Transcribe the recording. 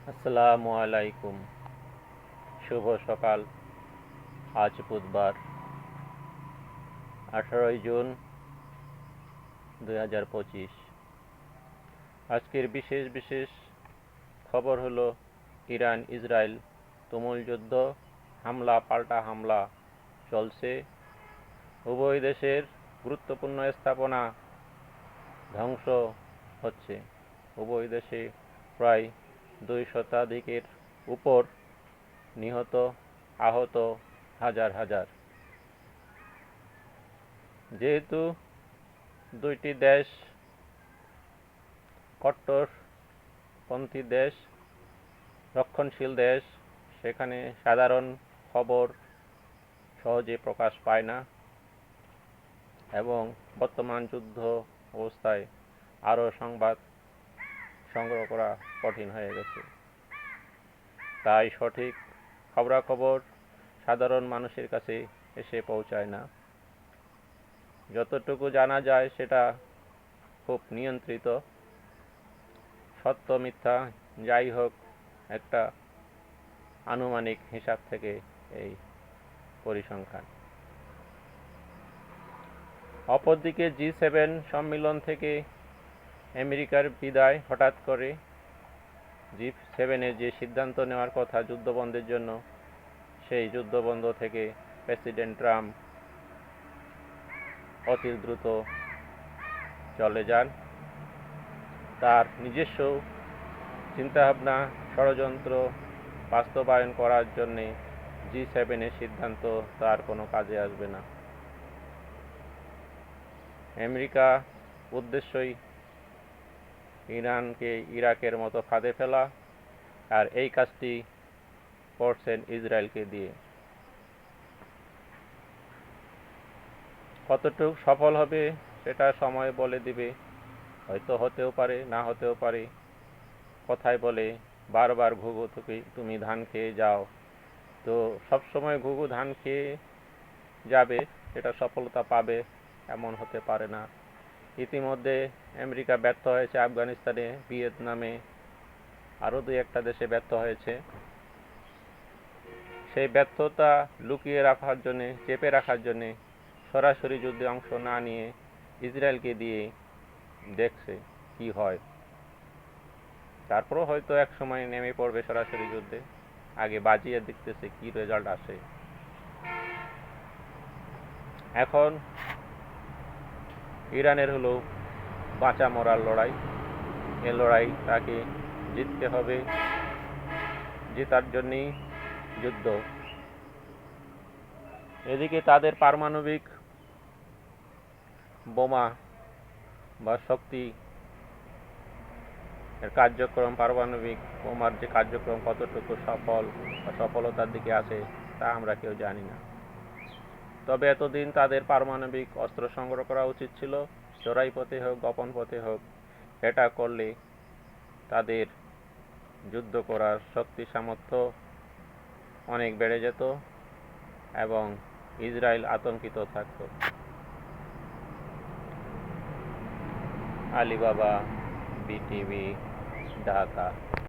আসসালামু আলাইকুম। শুভ সকাল। আজ বুধবার 18 জুন 2025। আজকের বিশেষ খবর হলো ইরান ইসরায়েল তুমুল যুদ্ধ, হামলা পাল্টা হামলা চলছে। উভয় দেশের গুরুত্বপূর্ণ স্থাপনা ধ্বংস হচ্ছে। উভয় দেশে প্রায় 2 শতাধিকের উপর নিহত, আহত হাজার হাজার। যেহেতু দুইটি দেশ কট্টরপন্থী দেশ, রক্ষণশীল দেশ, সেখানে সাধারণ খবর সহজে প্রকাশ পায় না এবং বর্তমান যুদ্ধ অবস্থায় আরও সংবাদ সংগ্রহ করা কঠিন হয়ে গেছে। তাই সঠিক খবরাখবর সাধারণ মানুষের কাছে এসে পৌঁছায় না। যতটুকু জানা যায় সেটা খুব নিয়ন্ত্রিত। সত্য মিথ্যা যাই হোক, একটা আনুমানিক হিসাব থেকে এই পরিসংখ্যান। অপরদিকে G7 সম্মেলন থেকে আমেরিকার বিদায় হঠাৎ করে। G7-এর যে সিদ্ধান্ত নেওয়ার কথা যুদ্ধবন্ধের জন্য, সেই যুদ্ধবন্ধ থেকে প্রেসিডেন্ট ট্রাম্প অতি দ্রুত চলে যান। তার নিজস্ব চিন্তাভাবনা, ষড়যন্ত্র বাস্তবায়ন করার জন্যে G7-এর সিদ্ধান্ত তার কোনো কাজে আসবে না। আমেরিকা উদ্দেশ্যই ইরানকে ইরাকের মতো ফাঁদে ফেলা, আর এই কাজটি করছেন ইসরায়েলকে দিয়ে। কতটুকু সফল হবে সেটা সময় বলে দিবে। হয়তো হতেও পারে, না হতেও পারে। কথায় বলে বারবার ঘুঘু তুমি ধান খেয়ে যাও, তো সবসময় ঘুঘু ধান খেয়ে যাবে, সেটা সফলতা পাবে এমন হতে পারে না। ইতিমধ্যে আমেরিকা ব্যর্থ হয়েছে আফগানিস্তানে, ভিয়েতনামে, আরও 2-1টা দেশে ব্যর্থ হয়েছে। সেই ব্যর্থতা লুকিয়ে রাখার জন্যে, চেপে রাখার জন্যে সরাসরি যুদ্ধে অংশ না নিয়ে ইসরায়েলকে দিয়ে দেখছে কি হয়। তারপরও হয়তো এক সময় নেমে পড়বে সরাসরি যুদ্ধে। আগে বাজিয়ে দেখতেছে কি রেজাল্ট আসে। এখন ইরানের হলো বাঁচা মরার লড়াই। এ লড়াই তাকে জিততে হবে। জেতার জন্যই যুদ্ধ। এদিকে তাদের পারমাণবিক বোমা বা শক্তি এর কার্যক্রম, পারমাণবিক বোমার যে কার্যক্রম কতটুকু সফল বা সফলতার দিকে আছে তা আমরা কেউ জানি না। তবে এতদিন তাদের পারমাণবিক অস্ত্র সংগ্রহ করা উচিত ছিল, চোরাই পথে হোক, গোপন পথে হোক। এটা করলে তাদের যুদ্ধ করার শক্তি সামর্থ্য অনেক বেড়ে যেত এবং ইসরায়েল আতঙ্কিত থাকত। Alibaba, BTV, Dhaka.